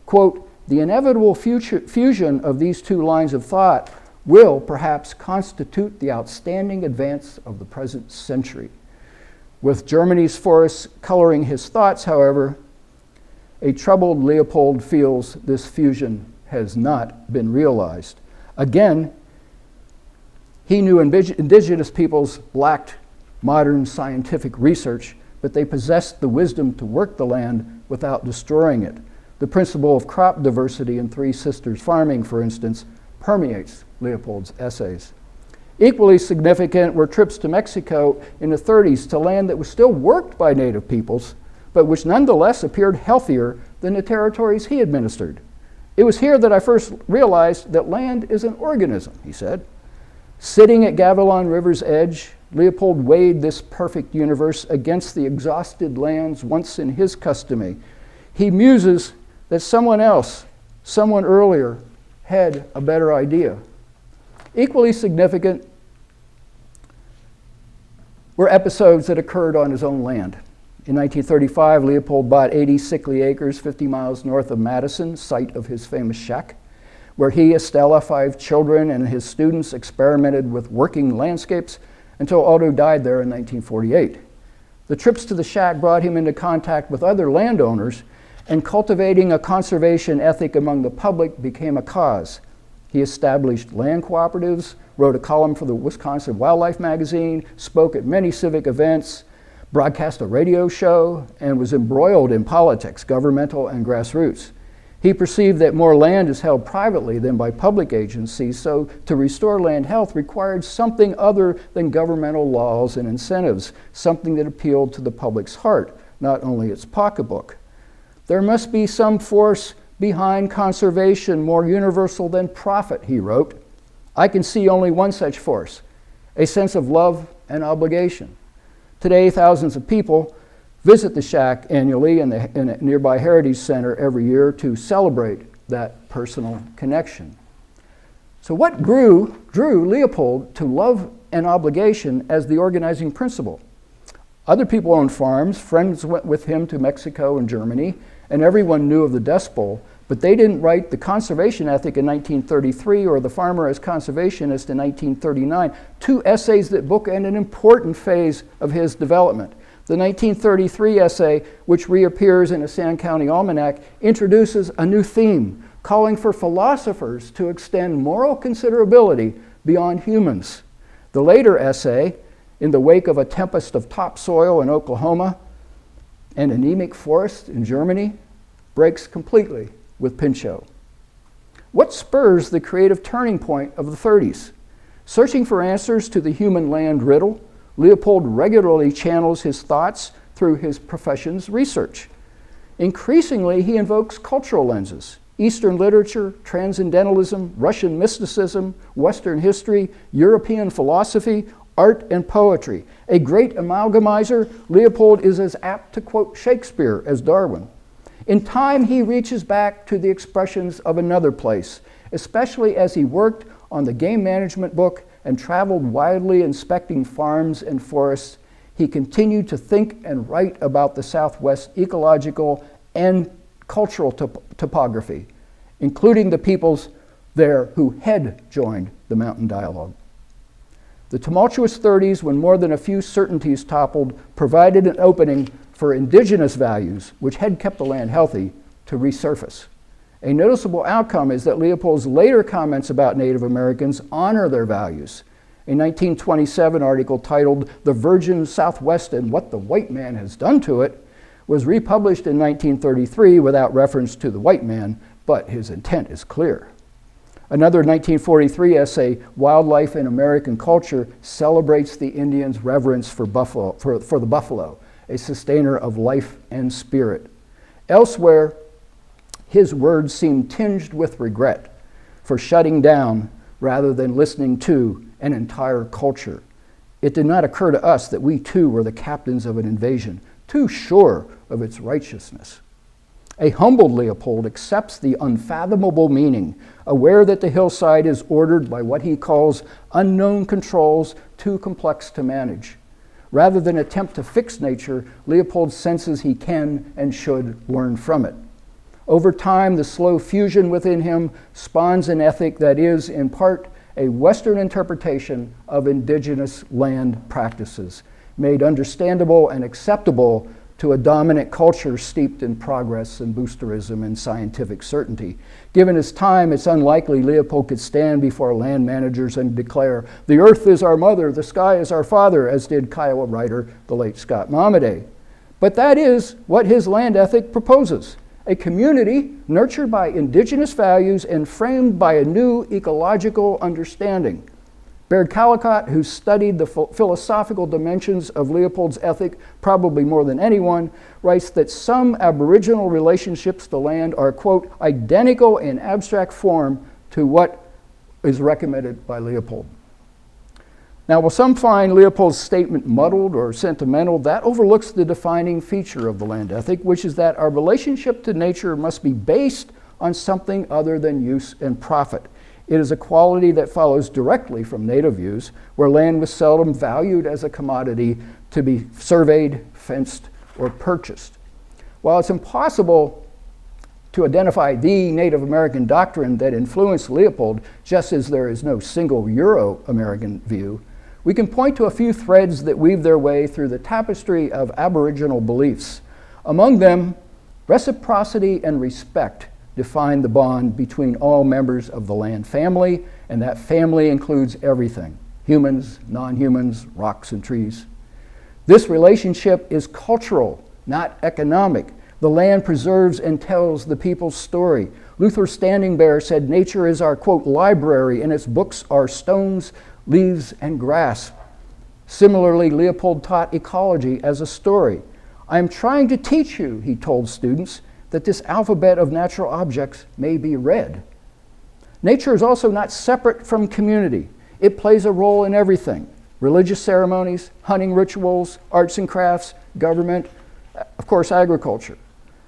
Quote, "The inevitable fusion of these two lines of thought will perhaps constitute the outstanding advance of the present century." With Germany's forests coloring his thoughts, however, a troubled Leopold feels this fusion has not been realized. Again, he knew indigenous peoples lacked modern scientific research, but they possessed the wisdom to work the land without destroying it. The principle of crop diversity in Three Sisters farming, for instance, permeates Leopold's essays. Equally significant were trips to Mexico in the 30s to land that was still worked by native peoples, but which nonetheless appeared healthier than the territories he administered. It was here that I first realized that land is an organism, he said. Sitting at Gavilan River's edge, Leopold weighed this perfect universe against the exhausted lands once in his custody. He muses that someone else, someone earlier, had a better idea. Equally significant were episodes that occurred on his own land. In 1935, Leopold bought 80 sickly acres 50 miles north of Madison, site of his famous shack, where he, Estella, 5 children, and his students experimented with working landscapes until Aldo died there in 1948. The trips to the shack brought him into contact with other landowners, and cultivating a conservation ethic among the public became a cause. He established land cooperatives, wrote a column for the Wisconsin Wildlife magazine, spoke at many civic events, broadcast a radio show, and was embroiled in politics, governmental and grassroots. He perceived that more land is held privately than by public agencies, so to restore land health required something other than governmental laws and incentives, something that appealed to the public's heart, not only its pocketbook. There must be some force behind conservation more universal than profit, he wrote. I can see only one such force, a sense of love and obligation. Today, thousands of people visit the shack annually in a nearby Heritage Center every year to celebrate that personal connection. So what drew Leopold to love and obligation as the organizing principle? Other people owned farms, friends went with him to Mexico and Germany, and everyone knew of the Dust Bowl, but they didn't write the conservation ethic in 1933 or the farmer as conservationist in 1939, 2 essays that bookend an important phase of his development. The 1933 essay, which reappears in a Sand County Almanac, introduces a new theme, calling for philosophers to extend moral considerability beyond humans. The later essay, In the Wake of a Tempest of Topsoil in Oklahoma and Anemic Forest in Germany, breaks completely with Pinchot. What spurs the creative turning point of the 30s? Searching for answers to the human land riddle, Leopold regularly channels his thoughts through his profession's research. Increasingly, he invokes cultural lenses: Eastern literature, transcendentalism, Russian mysticism, Western history, European philosophy, art and poetry. A great amalgamizer, Leopold is as apt to quote Shakespeare as Darwin. In time, he reaches back to the expressions of another place, especially as he worked on the game management book and traveled widely inspecting farms and forests. He continued to think and write about the Southwest ecological and cultural topography, including the peoples there who had joined the Mountain Dialogue. The tumultuous 30s, when more than a few certainties toppled, provided an opening for indigenous values, which had kept the land healthy, to resurface. A noticeable outcome is that Leopold's later comments about Native Americans honor their values. A 1927 article titled "The Virgin Southwest and What the White Man Has Done to It" was republished in 1933 without reference to the white man, but his intent is clear. Another 1943 essay, "Wildlife in American Culture," celebrates the Indians' reverence for the buffalo, a sustainer of life and spirit. Elsewhere, his words seem tinged with regret for shutting down rather than listening to an entire culture. It did not occur to us that we too were the captains of an invasion, too sure of its righteousness. A humbled Leopold accepts the unfathomable meaning, aware that the hillside is ordered by what he calls unknown controls too complex to manage. Rather than attempt to fix nature, Leopold senses he can and should learn from it. Over time, the slow fusion within him spawns an ethic that is, in part, a Western interpretation of indigenous land practices, made understandable and acceptable to a dominant culture steeped in progress and boosterism and scientific certainty. Given his time, it's unlikely Leopold could stand before land managers and declare, "The earth is our mother, the sky is our father," as did Kiowa writer, the late Scott Momaday. But that is what his land ethic proposes: a community nurtured by indigenous values and framed by a new ecological understanding. Baird Callicott, who studied the philosophical dimensions of Leopold's ethic probably more than anyone, writes that some Aboriginal relationships to land are, quote, identical in abstract form to what is recommended by Leopold. Now, while some find Leopold's statement muddled or sentimental, that overlooks the defining feature of the land ethic, which is that our relationship to nature must be based on something other than use and profit. It is a quality that follows directly from native views, where land was seldom valued as a commodity to be surveyed, fenced, or purchased. While it's impossible to identify the Native American doctrine that influenced Leopold, just as there is no single Euro-American view, we can point to a few threads that weave their way through the tapestry of Aboriginal beliefs. Among them, reciprocity and respect define the bond between all members of the land family, and that family includes everything: humans, non-humans, rocks and trees. This relationship is cultural, not economic. The land preserves and tells the people's story. Luther Standing Bear said nature is our, quote, library, and its books are stones, leaves, and grass. Similarly, Leopold taught ecology as a story. "I am trying to teach you," he told students, "that this alphabet of natural objects may be read." Nature is also not separate from community. It plays a role in everything: religious ceremonies, hunting rituals, arts and crafts, government, of course, agriculture.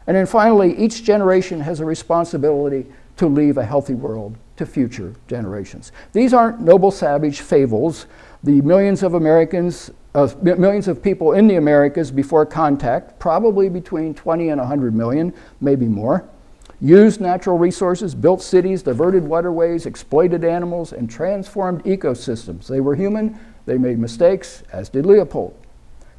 And then finally, each generation has a responsibility to leave a healthy world to future generations. These aren't noble savage fables. The millions of people in the Americas before contact, probably between 20 and 100 million, maybe more, used natural resources, built cities, diverted waterways, exploited animals, and transformed ecosystems. They were human, they made mistakes, as did Leopold.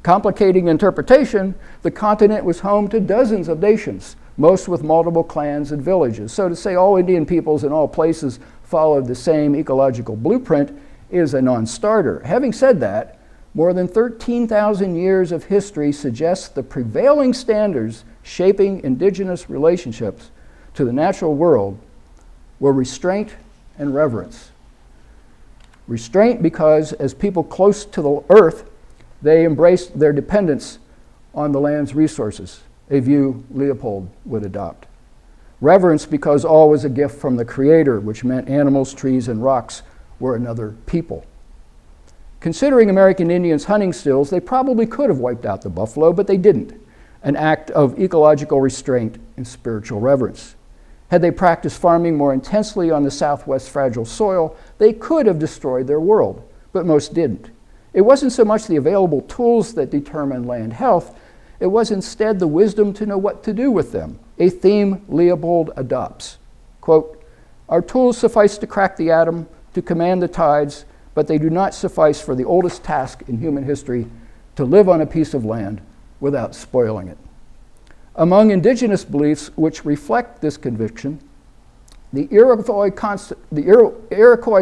Complicating interpretation, the continent was home to dozens of nations, most with multiple clans and villages. So to say all Indian peoples in all places followed the same ecological blueprint is a non-starter. Having said that, more than 13,000 years of history suggests the prevailing standards shaping indigenous relationships to the natural world were restraint and reverence. Restraint because, as people close to the earth, they embraced their dependence on the land's resources, a view Leopold would adopt. Reverence because all was a gift from the Creator, which meant animals, trees, and rocks were another people. Considering American Indians' hunting stills, they probably could have wiped out the buffalo, but they didn't, an act of ecological restraint and spiritual reverence. Had they practiced farming more intensely on the Southwest's fragile soil, they could have destroyed their world, but most didn't. It wasn't so much the available tools that determined land health, it was instead the wisdom to know what to do with them, a theme Leopold adopts. Quote, "Our tools suffice to crack the atom, to command the tides, but they do not suffice for the oldest task in human history, to live on a piece of land without spoiling it." Among indigenous beliefs which reflect this conviction, the Iroquois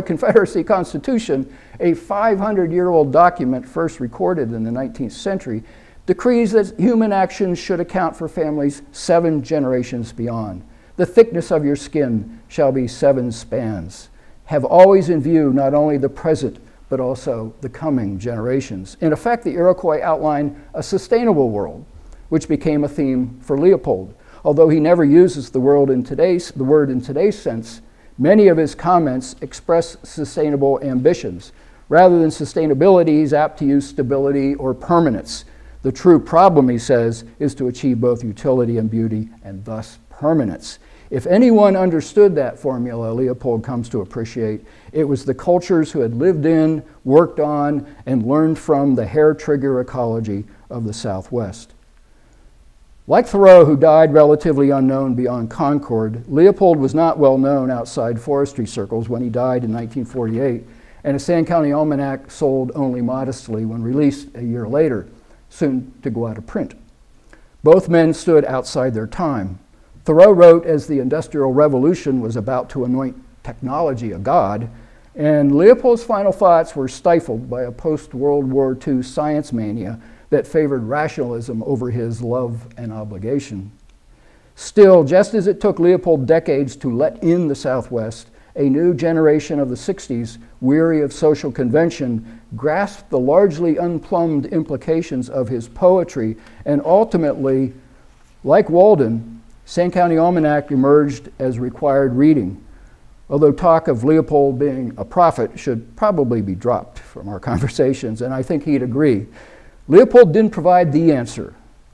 Confederacy Constitution, a 500-year-old document first recorded in the 19th century, decrees that human actions should account for families 7 generations beyond. The thickness of your skin shall be 7 spans. Have always in view not only the present, but also the coming generations. In effect, the Iroquois outlined a sustainable world, which became a theme for Leopold. Although he never uses the word in today's sense, many of his comments express sustainable ambitions. Rather than sustainability, he's apt to use stability or permanence. The true problem, he says, is to achieve both utility and beauty, and thus permanence. If anyone understood that formula, Leopold comes to appreciate, it was the cultures who had lived in, worked on, and learned from the hair-trigger ecology of the Southwest. Like Thoreau, who died relatively unknown beyond Concord, Leopold was not well known outside forestry circles when he died in 1948, and his Sand County Almanac sold only modestly when released a year later, soon to go out of print. Both men stood outside their time. Thoreau wrote as the Industrial Revolution was about to anoint technology a god, and Leopold's final thoughts were stifled by a post-World War II science mania that favored rationalism over his love and obligation. Still, just as it took Leopold decades to let in the Southwest, a new generation of the 60s, weary of social convention, grasped the largely unplumbed implications of his poetry, and ultimately, like Walden, St. County Almanac emerged as required reading, although talk of Leopold being a prophet should probably be dropped from our conversations, and I think he'd agree. Leopold didn't provide the answer,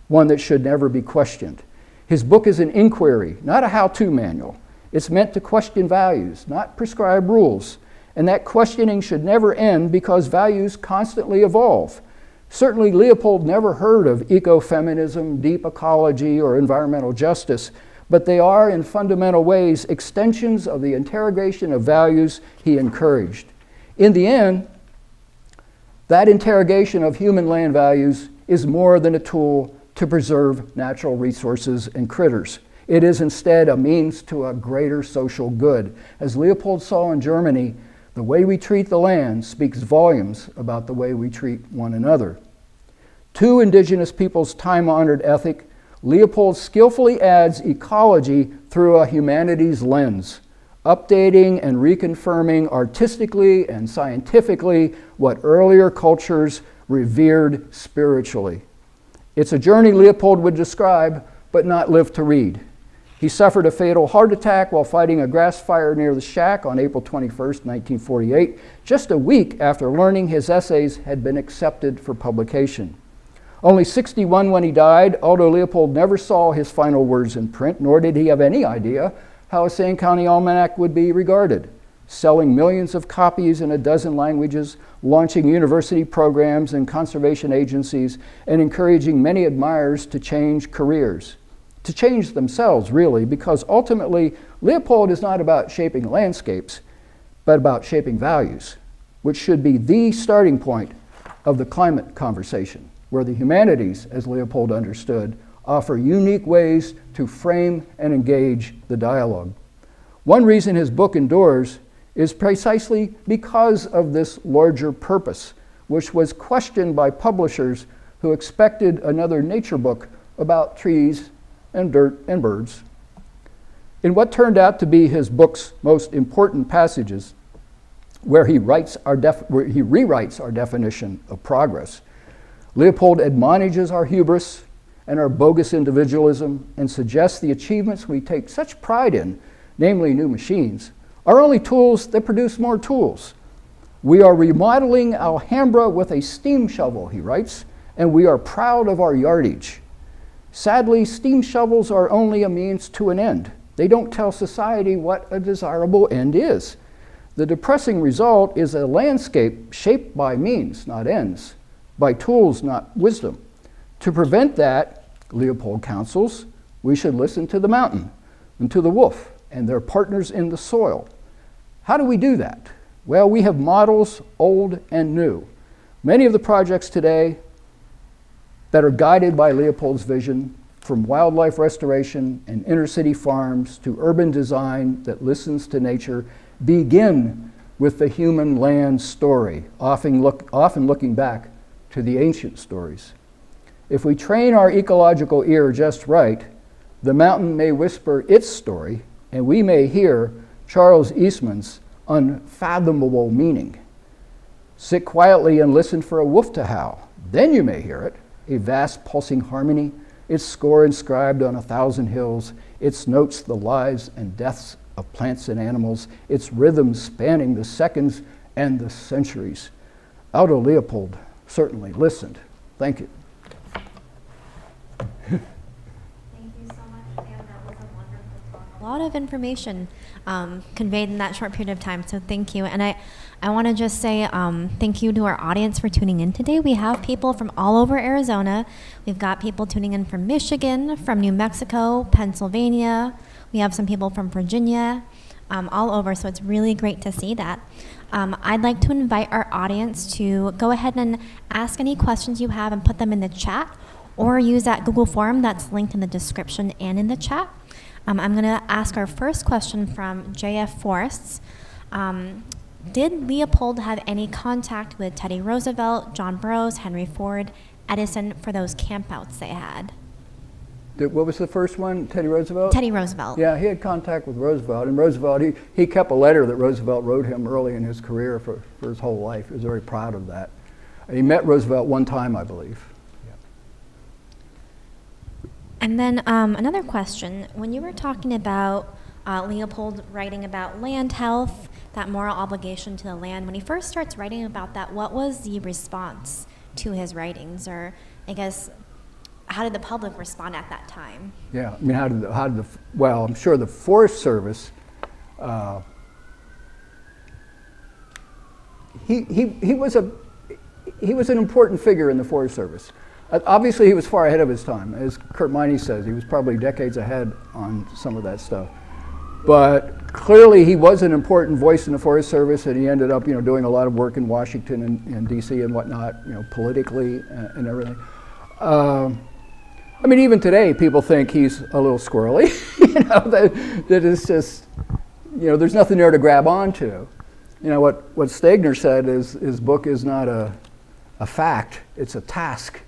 one that should never be questioned. His book is an inquiry, not a how-to manual. It's meant to question values, not prescribe rules. And that questioning should never end because values constantly evolve. Certainly Leopold never heard of ecofeminism, deep ecology, or environmental justice, but they are in fundamental ways extensions of the interrogation of values he encouraged. In the end, that interrogation of human land values is more than a tool to preserve natural resources and critters. It is instead a means to a greater social good. As Leopold saw in Germany, the way we treat the land speaks volumes about the way we treat one another. To Indigenous peoples' time-honored ethic, Leopold skillfully adds ecology through a humanities lens, updating and reconfirming artistically and scientifically what earlier cultures revered spiritually. It's a journey Leopold would describe, but not live to read. He suffered a fatal heart attack while fighting a grass fire near the shack on April 21st, 1948, just a week after learning his essays had been accepted for publication. Only 61 when he died, Aldo Leopold never saw his final words in print, nor did he have any idea how a St. County Almanac would be regarded, selling millions of copies in a dozen languages, launching university programs and conservation agencies, and encouraging many admirers to change careers. To change themselves, really, because ultimately, Leopold is not about shaping landscapes, but about shaping values, which should be the starting point of the climate conversation, where the humanities, as Leopold understood, offer unique ways to frame and engage the dialogue. One reason his book endures is precisely because of this larger purpose, which was questioned by publishers who expected another nature book about trees and dirt and birds. In what turned out to be his book's most important passages, where he rewrites our definition of progress, Leopold admonishes our hubris and our bogus individualism and suggests the achievements we take such pride in, namely new machines, are only tools that produce more tools. We are remodeling Alhambra with a steam shovel, he writes, and we are proud of our yardage. Sadly, steam shovels are only a means to an end. They don't tell society what a desirable end is. The depressing result is a landscape shaped by means, not ends, by tools, not wisdom. To prevent that, Leopold counsels, we should listen to the mountain and to the wolf and their partners in the soil. How do we do that? Well, we have models, old and new. Many of the projects today that are guided by Leopold's vision, from wildlife restoration and inner city farms to urban design that listens to nature, begin with the human land story, often looking back to the ancient stories. If we train our ecological ear just right, the mountain may whisper its story, and we may hear Charles Eastman's unfathomable meaning. Sit quietly and listen for a wolf to howl. Then you may hear it, a vast pulsing harmony, its score inscribed on 1,000 hills, its notes the lives and deaths of plants and animals, its rhythms spanning the seconds and the centuries. Aldo Leopold certainly listened. Thank you. Thank you so much, Pam. That was a wonderful talk. A lot of information conveyed in that short period of time, so thank you. And I want to just say thank you to our audience for tuning in today. We have people from all over Arizona. We've got people tuning in from Michigan, from New Mexico, Pennsylvania. We have some people from Virginia, all over, so it's really great to see that. I'd like to invite our audience to go ahead and ask any questions you have and put them in the chat, or use that Google form that's linked in the description and in the chat. I'm going to ask our first question from JF Forests. Did Leopold have any contact with Teddy Roosevelt, John Burroughs, Henry Ford, Edison for those campouts they had? What was the first one? Teddy Roosevelt? Teddy Roosevelt. Yeah, he had contact with Roosevelt. And Roosevelt, he kept a letter that Roosevelt wrote him early in his career for his whole life. He was very proud of that. And he met Roosevelt one time, I believe. And then another question. When you were talking about Leopold writing about land health, that moral obligation to the land, when he first starts writing about that, what was the response to his writings? Or I guess, how did the public respond at that time? Yeah, I mean, well, I'm sure the Forest Service, he was an important figure in the Forest Service. Obviously, he was far ahead of his time. As Kurt Miney says, he was probably decades ahead on some of that stuff. But clearly, he was an important voice in the Forest Service, and he ended up, doing a lot of work in Washington and D.C. and whatnot, politically and everything. I mean, even today, people think he's a little squirrely. That it's just, there's nothing there to grab onto. What Stegner said is his book is not a fact; it's a task.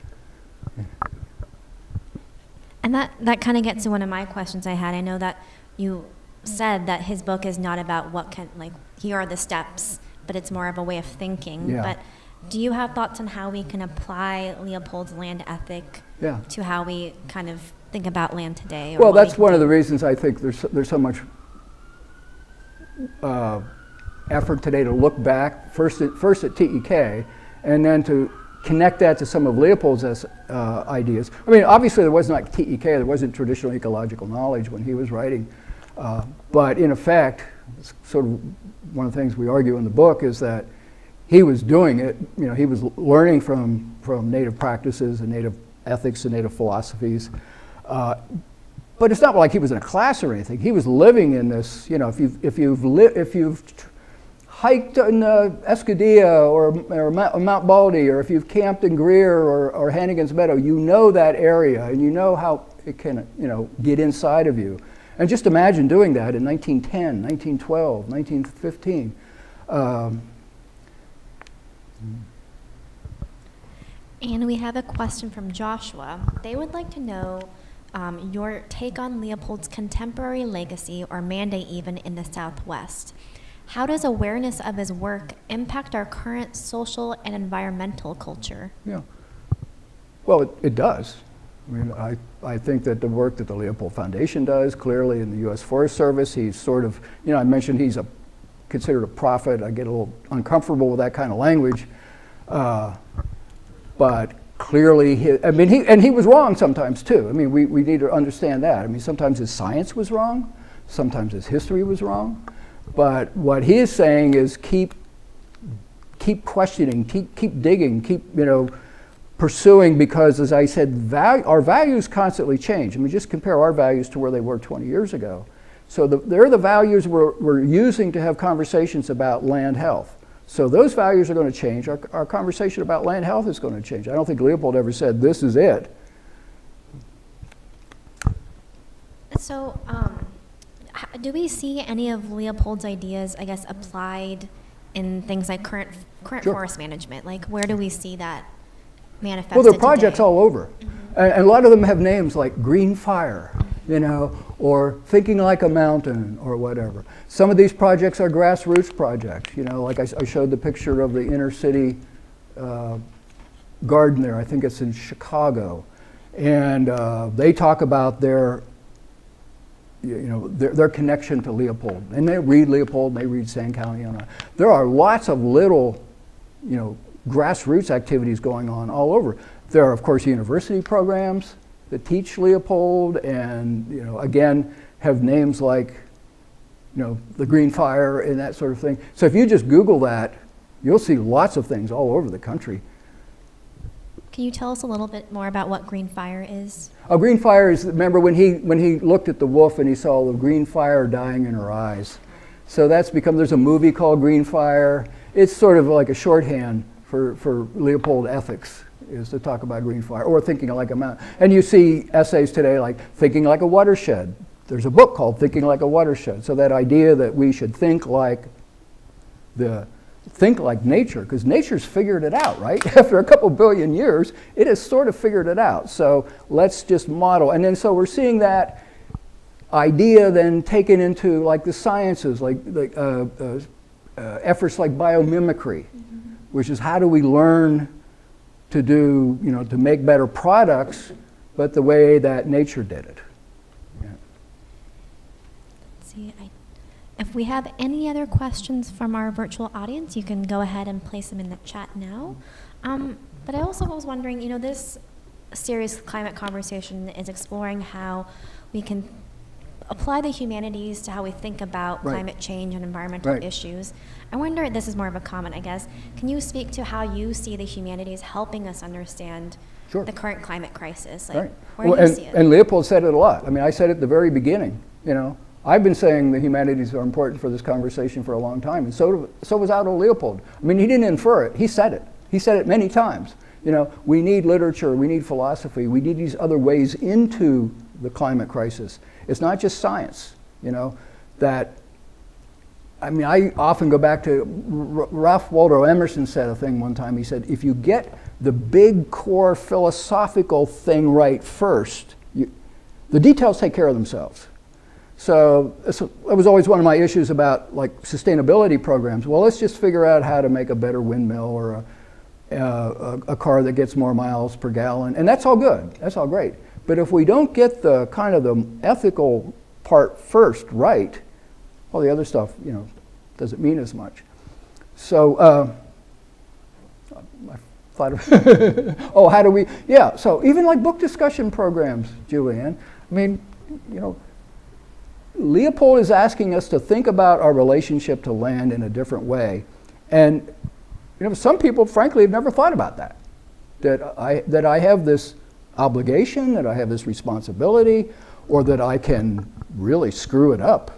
And that kind of gets to one of my questions I had. I know that you said that his book is not about here are the steps, but it's more of a way of thinking. Yeah. But do you have thoughts on how we can apply Leopold's land ethic to how we kind of think about land today? Well, that's one of the reasons I think there's so much effort today to look back, first at TEK, and then to connect that to some of Leopold's ideas. I mean, obviously there was not TEK, there wasn't traditional ecological knowledge when he was writing, but in effect, sort of one of the things we argue in the book is that he was doing it, he was learning from native practices and native ethics and native philosophies. But it's not like he was in a class or anything. He was living in this, if you've hiked in Escudilla or Mount Baldy, or if you've camped in Greer or Hannigan's Meadow, you know that area and you know how it can, get inside of you. And just imagine doing that in 1910, 1912, 1915. And we have a question from Joshua. They would like to know your take on Leopold's contemporary legacy or mandate even in the Southwest. How does awareness of his work impact our current social and environmental culture? Yeah, well, it does. I mean, I think that the work that the Leopold Foundation does, clearly in the U.S. Forest Service, he's sort of, I mentioned he's considered a prophet. I get a little uncomfortable with that kind of language. But clearly, he was wrong sometimes too. I mean, we need to understand that. I mean, sometimes his science was wrong, sometimes his history was wrong. But what he is saying is keep questioning, keep digging, keep pursuing, because as I said, our values constantly change. I mean, just compare our values to where they were 20 years ago. So they're the values we're using to have conversations about land health. So those values are going to change. Our conversation about land health is going to change. I don't think Leopold ever said, this is it. So do we see any of Leopold's ideas, I guess, applied in things like current forest management? Like, where do we see that manifested? Well, there are projects today? all over. Mm-hmm. And a lot of them have names like Green Fire, or Thinking Like a Mountain, or whatever. Some of these projects are grassroots projects. Like I showed the picture of the inner city garden there. I think it's in Chicago. And they talk about their connection to Leopold. And they read Leopold, and they read Sand County. There are lots of little, grassroots activities going on all over. There are, of course, university programs that teach Leopold and, again, have names like, the Green Fire and that sort of thing. So if you just Google that, you'll see lots of things all over the country. Can you tell us a little bit more about what Green Fire is? Green Fire is, remember when he looked at the wolf and he saw the green fire dying in her eyes. So there's a movie called Green Fire. It's sort of like a shorthand for Leopold ethics. is to talk about green fire, or thinking like a mountain. And you see essays today like thinking like a watershed. There's a book called Thinking Like a Watershed. So that idea that we should think like nature, because nature's figured it out, right? After a couple billion years, it has sort of figured it out. So let's just model. And then so we're seeing that idea then taken into like the sciences, like efforts like biomimicry, which is how do we learn to do, to make better products, but the way that nature did it. Yeah. Let's see, if we have any other questions from our virtual audience, you can go ahead and place them in the chat now. But I also was wondering, this serious climate conversation is exploring how we can apply the humanities to how we think about climate change and environmental issues. I wonder, this is more of a comment, I guess, can you speak to how you see the humanities helping us understand the current climate crisis? Like, where do you see it? And Leopold said it a lot. I mean, I said it at the very beginning, I've been saying the humanities are important for this conversation for a long time, and so was Aldo Leopold. I mean, he didn't infer it, he said it. He said it many times. We need literature, we need philosophy, we need these other ways into the climate crisis. It's not just science, I often go back to, Ralph Waldo Emerson said a thing one time. He said, if you get the big core philosophical thing right first, the details take care of themselves. So that was always one of my issues about like sustainability programs. Well, let's just figure out how to make a better windmill or a car that gets more miles per gallon, and that's all good, that's all great. But if we don't get the kind of the ethical part first right, all the other stuff, doesn't mean as much. So I thought of, oh, how do we, so even like book discussion programs, Julianne, I mean, Leopold is asking us to think about our relationship to land in a different way. And some people, frankly, have never thought about that. That I have this obligation, that I have this responsibility, or that I can really screw it up.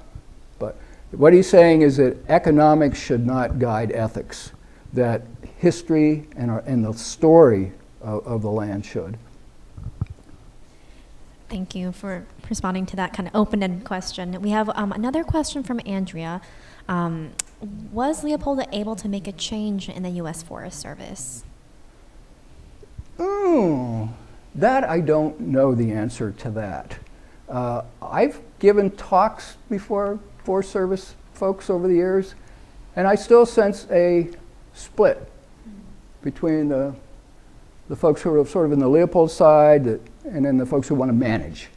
But what he's saying is that economics should not guide ethics, that history and the story of the land should. Thank you for responding to that kind of open-ended question. We have another question from Andrea. Was Leopold able to make a change in the U.S. Forest Service? That I don't know the answer to that. I've given talks before Forest Service folks over the years, and I still sense a split between the folks who are sort of in the Leopold side and then the folks who want to manage.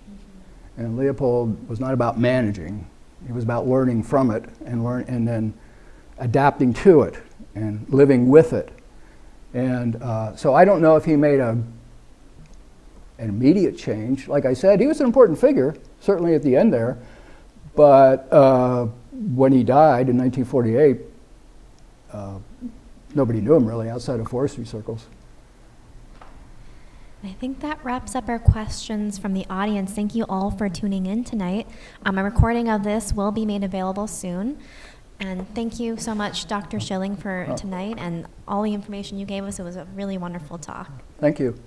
And Leopold was not about managing. He was about learning from it and then adapting to it and living with it. And so I don't know if he made an immediate change. Like I said, he was an important figure, certainly at the end there. But when he died in 1948, nobody knew him really outside of forestry circles. I think that wraps up our questions from the audience. Thank you all for tuning in tonight. A recording of this will be made available soon. And thank you so much, Dr. Shilling, for tonight and all the information you gave us. It was a really wonderful talk. Thank you.